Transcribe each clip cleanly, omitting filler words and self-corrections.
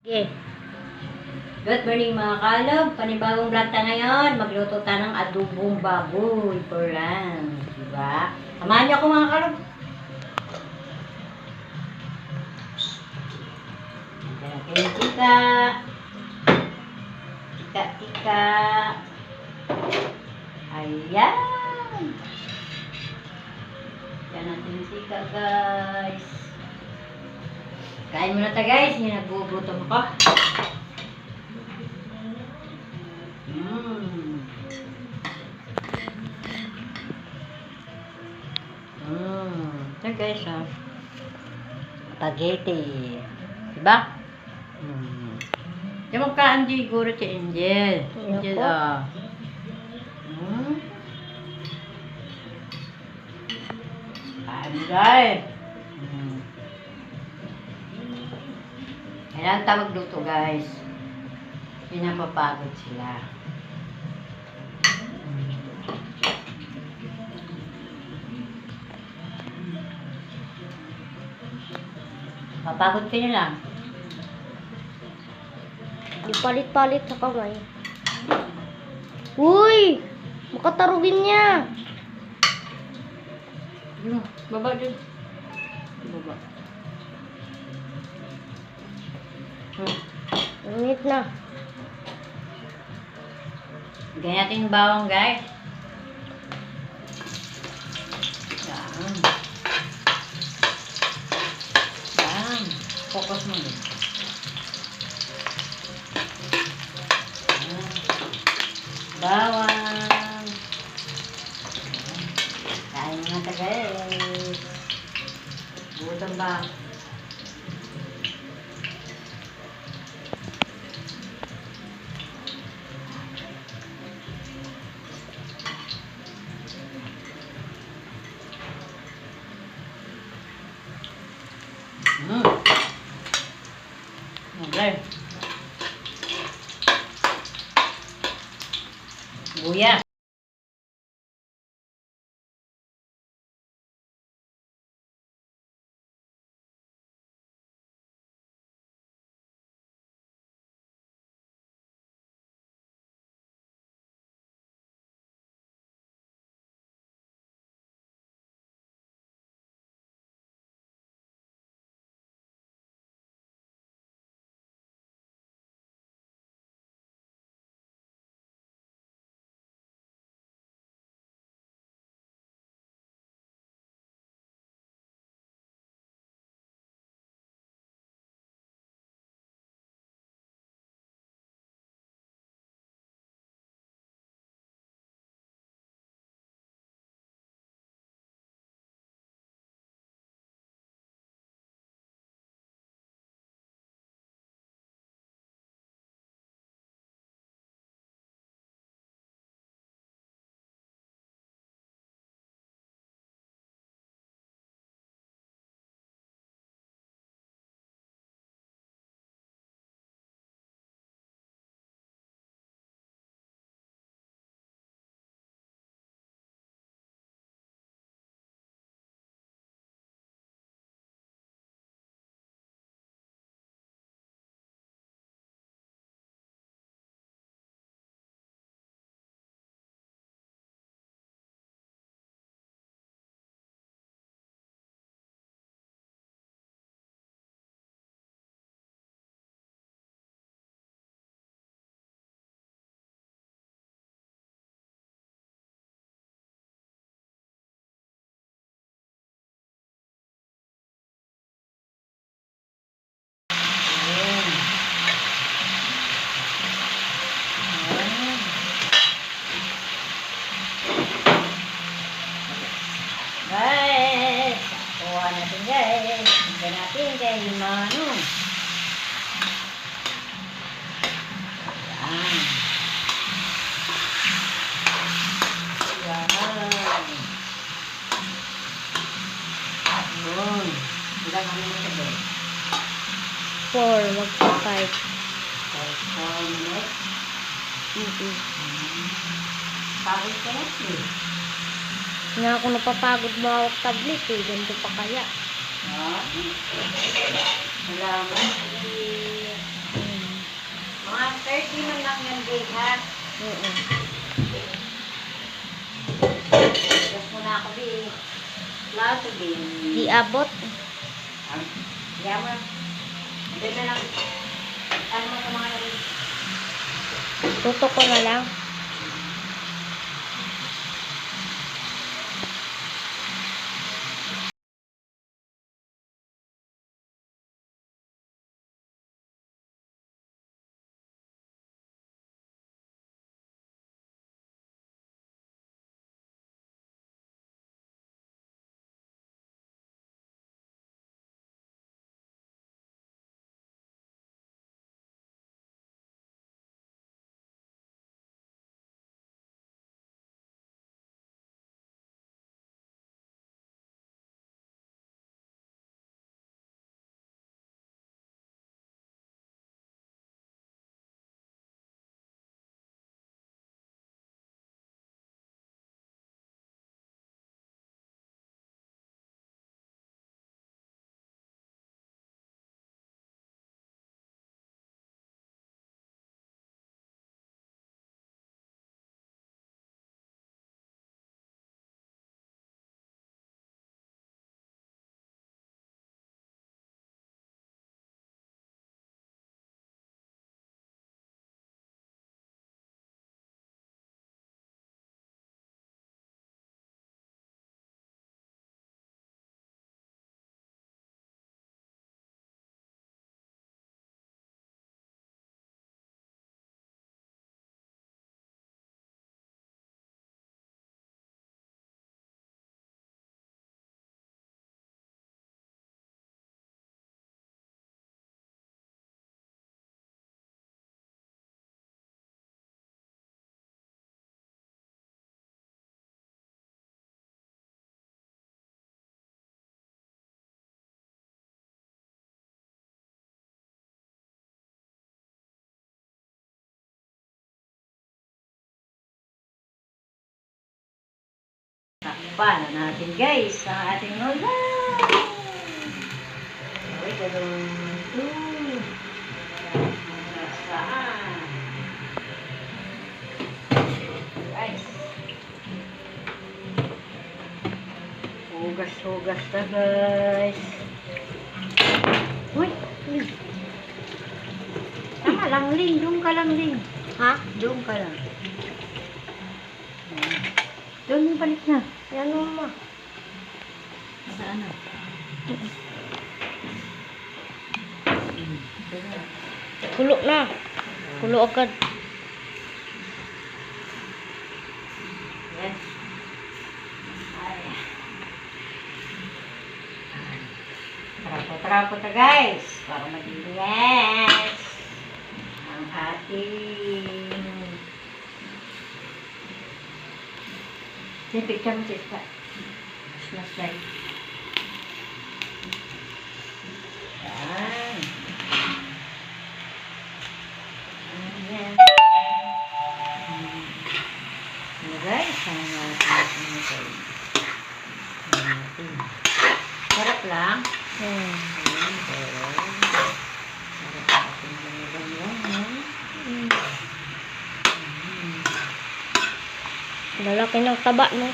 Okay. Good morning mga kalog. Panibagong vlog ta ngayon. Magluto ta ng adobong baboy for lunch. Diba? Samahan niyo ako mga kalog. Tika. Tika. Ayan. Yan natin yung tika guys. Kain muna ta guys. Hindi nagbubutom ko. Ito guys, spaghetti. Diba? Ito magkaan siguro si Angel. Angel, Kain mo guys. Kailangan tawag luto guys. Pinapapagod sila. Papagod kayo lang. Ipalit-palit sa kamay. Uy! Makatarugin niya. Baba dun. Baba. Init na. Lagyan natin yung bawang guys. Yan. Yan. Focus mo din. Bawang. Kain mo na guys. Gutom ba? Okay. Buya. Guys, kuha natin guys. Tignan natin kay Manu. Yan. Yan. Yun. Ilang kami mo ito guys? 4, magpa-5. 4 minutes. Pagod ka na eh. Nga ako napapagod mawag tablet eh. Ganito pa kaya. Salamat. yan, Jake, ha? Oo. Gas muna ako, di. Plato, din. Di abot. Yaman. Doon na lang. Ano mo sa mga yun? Tutok ko na lang. Paano natin, guys, ang ating lola. Okay, dalawang ito. Saan? Guys. Hugas-hugas na, guys. Uy! Uy! Tama lang, Ling. Doon ka lang, Ling. Ha? Doon ka lang. Doon yung balik na. Yan mo ma. Saan na? Kulo na. Kulo agad. Yes. Ay. Trapo-trapo ta, guys. Para maging yes. Ang ating... Yung picture mo, sis, pa. Mas like. Yan. Ayan. Ano, guys? Ang ating sarap lang. Hmm. Ayan, sarap. Sarap ating ganyan. Lalaki ng taba, no?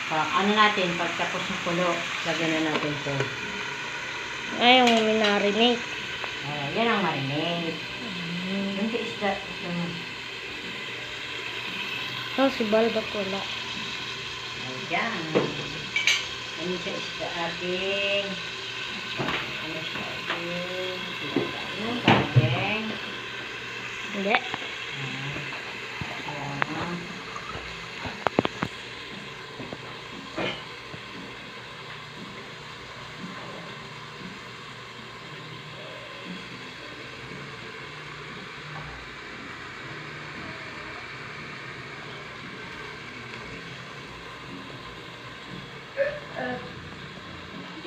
Ano natin, pagtapos ng kulo, lagyan na natin ito. Ay, yung minarinate. Yan ang marinade. Yung isda, ito. So, si Balbak wala. Ayan. Ano siya isda ating? Ano siya ating? Ano, kageng? Hindi.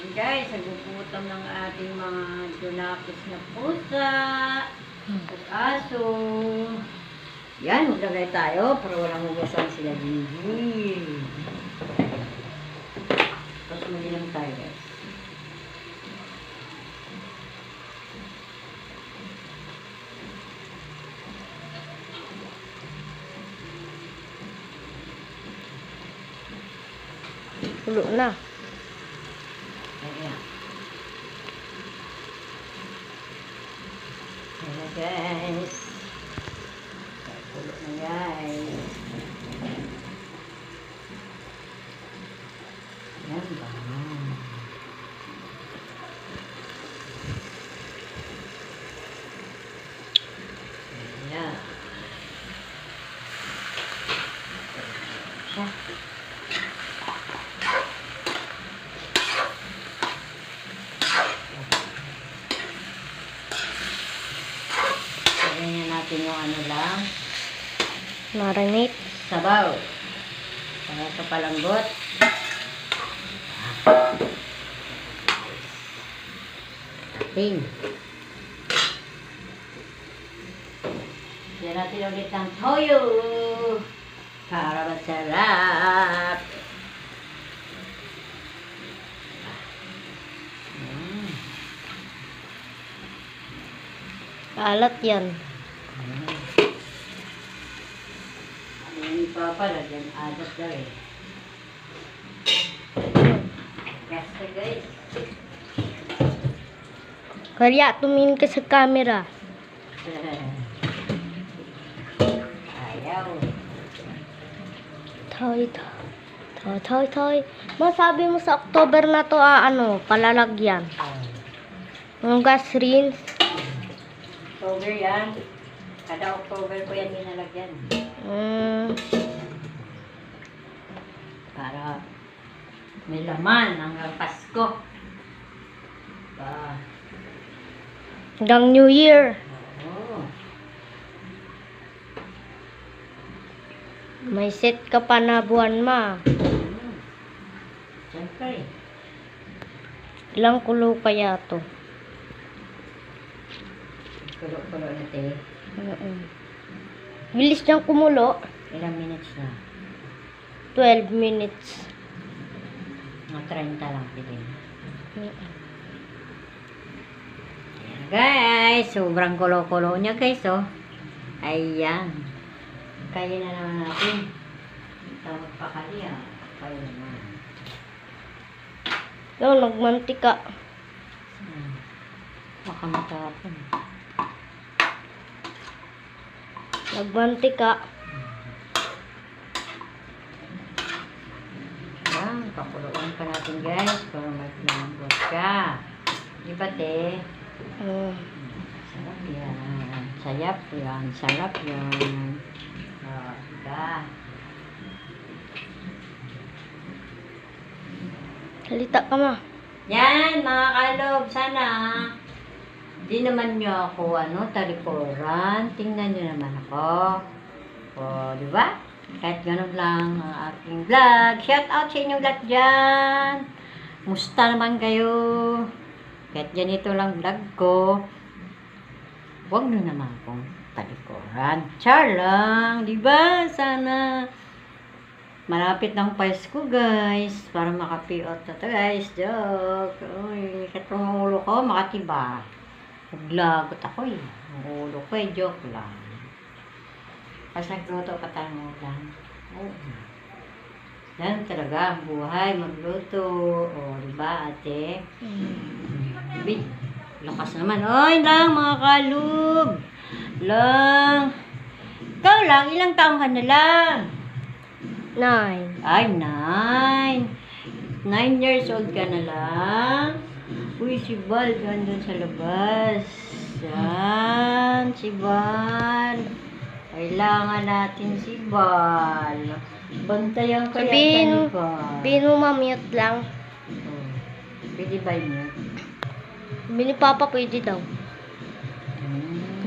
Then guys, nagugutom ng ating mga dunapis na pusa at aso. Yan, maglagay tayo para walang hugasan sila Gigi. Tapos mag-inom tayo, guys. Kulo na. Ayan. Ayan guys. Kulo na guys. Ayan ba? Ayan. Siya. Lagyan natin yung ano lang, Marinate. sabaw. Para ito palambot. Ating. Lagyan natin ulit ng toyo. Para masarap. Kalat yan. Ayan pa pala, dyan adat daw eh. Basta guys. Kaya tumingin ka sa camera. Ayaw. Toy. Masabi mo sa October na to, palalagyan. Yung gas rinse. October yan. Kada October ko yan ninalagyan. Para may laman hanggang Pasko. Hanggang New Year. Oo. May set ka pa na buwan ma. Siyempre. Ilang kulo kaya to? Kulo-kulo na te. Bilis niyang kumulo. Ilang minutes na? 12 minutes. Mga 30 lang din. Ayan guys. Sobrang kulo-kulo niya guys oh. Ayan. Kaya na naman natin. Tawag pa kaya. Kaya naman. Nagmantika. Baka matapon. Nagmantika. Ayan. Pakuluan pa natin guys. Para maglambot ka. Di ba te? Sarap yan. Sayap yan. Sarap yan. Diba? Salita ka ma. Yan, mga kalob, sana di naman nyo ako, talikuran. Tingnan nyo naman ako. O, di ba? Kahit ganun lang ang aking vlog. Shout out sa inyong lahat dyan. Musta naman kayo? Kahit ganito lang vlog ko. Huwag nyo naman akong talikuran. Char lang, di ba? Sana malapit ng Pasko guys, para makapiot na to guys. Joke. Uy, katong ulo ko makatiba. Naglagot ako eh. Ang ulo ko eh, joke lang. Pas nagluto pa tayo mo lang. Oh. Yan talaga ang buhay, magluto. O, diba ate? Big, lakas naman. Oy lang mga kalub. Lang. Ikaw lang, ilang taong ka na lang? 9. Ay, 9. 9 years old ka na lang. Uy, si Bal, gandun sa labas. Yan, si Bal. Kailangan natin si Bal. Bantayan kaya Sabihin tayo mo mamute lang. Oh. Pwede ba yun? Sabi ni Papa pwede daw.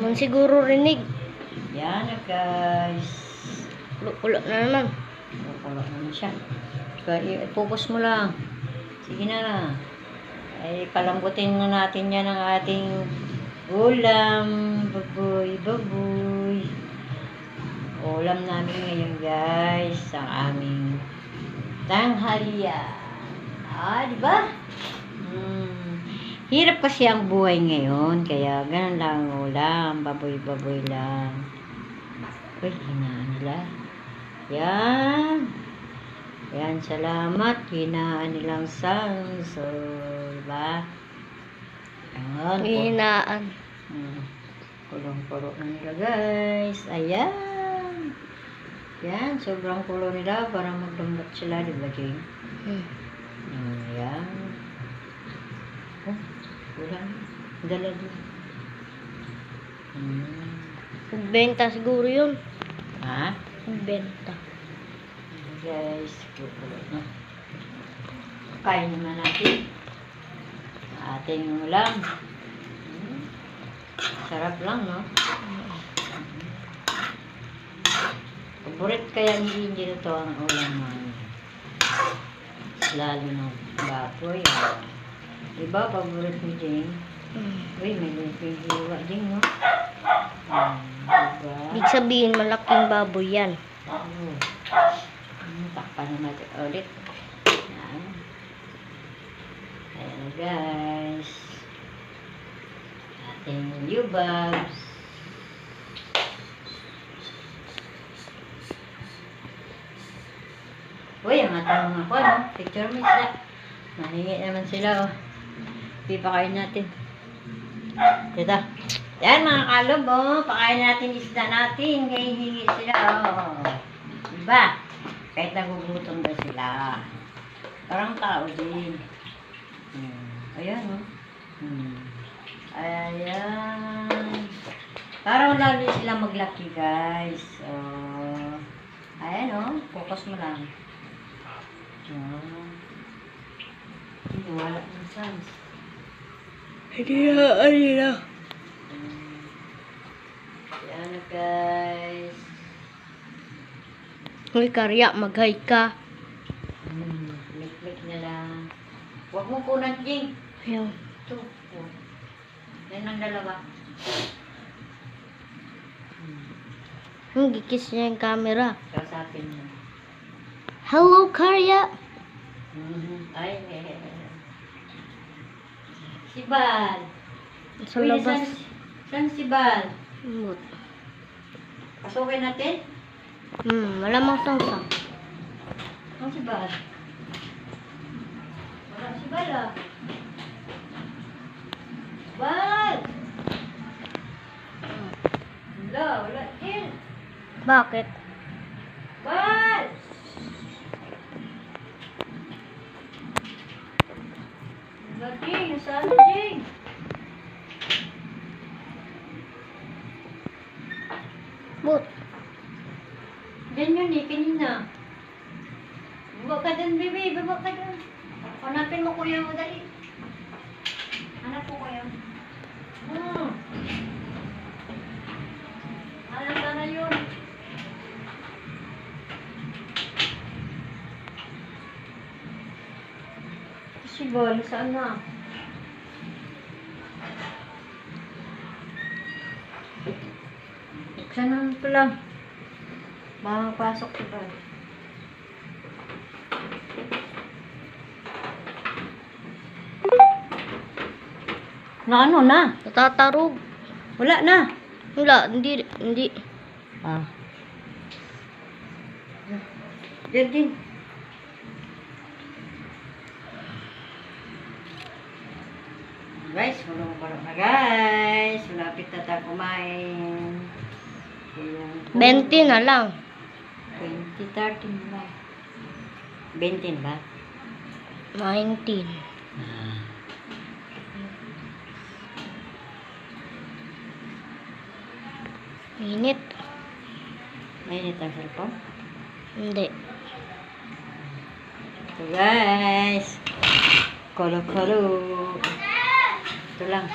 Man siguro rinig. Yan na guys. Kulo na naman. Kulo naman siya. Kaya focus mo lang. Sige na. Ay palambutin na natin yan ang ating ulam. Baboy. Ulam namin ngayon guys. Ang aming tanghalian. Di ba? Hirap kasi ang buhay ngayon. Kaya ganun lang ang ulam. Baboy lang. Uy, hinaan nila. Yan. Yan, salamat. Hinaan nilang sanso. Diba? Yan. Hinaan. Kulong-kulo na nila, guys. Ayan. Yan, sobrang kulo nila para magdambot sila, diba, Jane? Ayan. Oh, wala na. Dala din. Benta siguro yun. Ha? Benta. Guys, kukulo na. Kain naman natin. Ating ulam. Sarap lang, no? Paborit kaya ni Indy na to ang ulam namin. Lalo ng baboy. Diba, paborit ni Jane? Uy, may hiwa din, no? Diba? Ibig sabihin, malaking baboy yan. Oo. Takpan na natin ulit. Ayan. Ayan na, guys. Ating yubabs. Uy, ang ating ako, no? Picture mo sila. Mahingi naman sila, oh. Pipakain natin. Dito. Yan, mga kalob, oh. Pakain natin isda natin. Ngayon hingi sila, oh. Diba? Kahit nagugutom daw sila. Parang tao din. Ayan, oh. Ayan. Parang lalo sila maglaki, guys. Oh. Ayan, oh. Focus mo lang. Hindi, wala ng sans. Hindi na. Ayan na, guys. Uy, Karya, mag-hi ka. Lik-lik na lang. Huwag mo kunat, Jing. Ayaw. Ito. Oh. Yan ang dalawa. Gikis niya yung camera. Kasapin mo. Hello, Karya. Ay, si Bal. Sa Uy, labas. saan si Bal? Mut. Pasukin natin? Malamang sangsa. Saan si Bal? Wala si Bal, ah. Bal! Wala din. Bakit? Bal! Wala din. Nasaan na, Jing? Mut. Diyan yun eh, kanina. Baba ka dun, baby. Baba ka dun. Hanapin mo kuya mo, dali. Hanap ko kuya. Hanap ka na yun. Si Bal, saan na? Buksan naman ito lang. Makapasok si Bal. Na ano na? Natatarog. Wala na. Wala, hindi. Ah. Diyan din. Guys, kulong-kulong na guys. Malapit na tayo kumain. 20 na lang. 20, 30 na lang. 20 ba? 19. Minit. Mainit ang cellphone? Hindi. So guys. Kolo-kolo. Ito lang.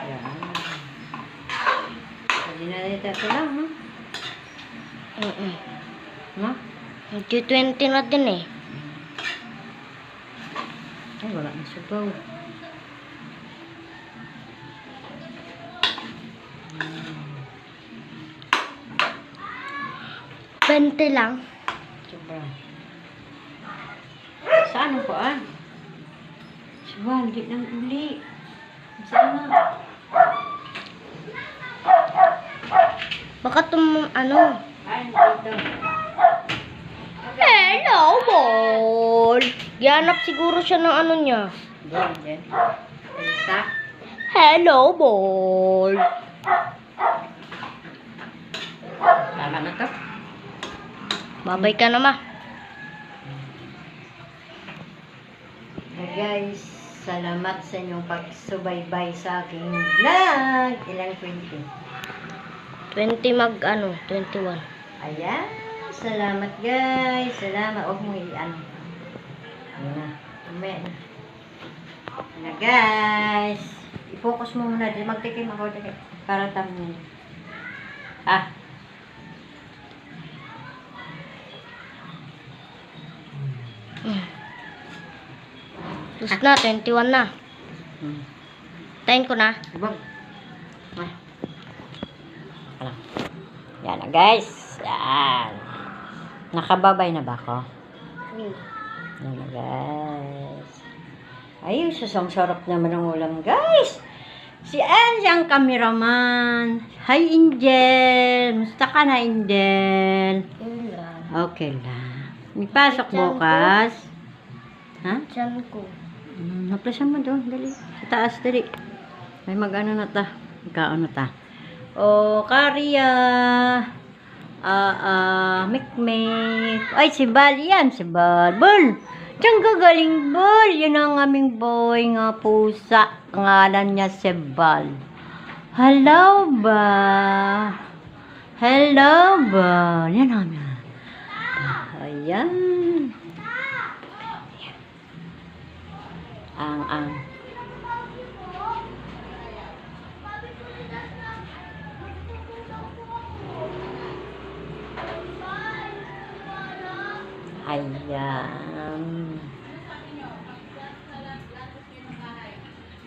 Yan. Hindi na dito ito lang, no? No? 20 na din eh. Ay, wala na subaw. Bente lang. Sobra. Saan ang kuan? Suba, hindi nang uli. Saan na? Baka ano? Ay, dito. Hello, ball! Gihanap siguro siya ng ano niya. Diyan. Isa. Hello, ball! Tama na to. Babay ka na, ma. Guys, salamat sa inyong pagsubaybay sa aking vlog. Ilang 20? 21. Ayan. Salamat guys. Salamat. Huwag mo i-ano. Ayan na. Umaya na. Ayan na guys. I-focus mo muna. Magtikim ako. Para thumbnail. Ah. Tapos na, 21 na. Tayin ko na. Ibang. Ah. Ano? Yan na guys. Yan. Nakababay na ba ako? Yan na guys. Ay, susang sarap naman ng ulam guys. Si Angie ang cameraman. Hi Angel. Musta ka na Angel? Okay lang. May pasok bukas. Ha? Diyan ko. Naplasan mo doon. Dali. Sa taas dali. May mag-ano na ta. Magkaano ta. O, Karia. Mikmek. Ay, si Bal yan. Si Bal. Bal. Diyan gagaling Bal. Yan ang aming boy nga pusa. Ngalan niya si Bal. Hello ba? Hello ba? Yan ang aming. Ayan. Ang. Ayan.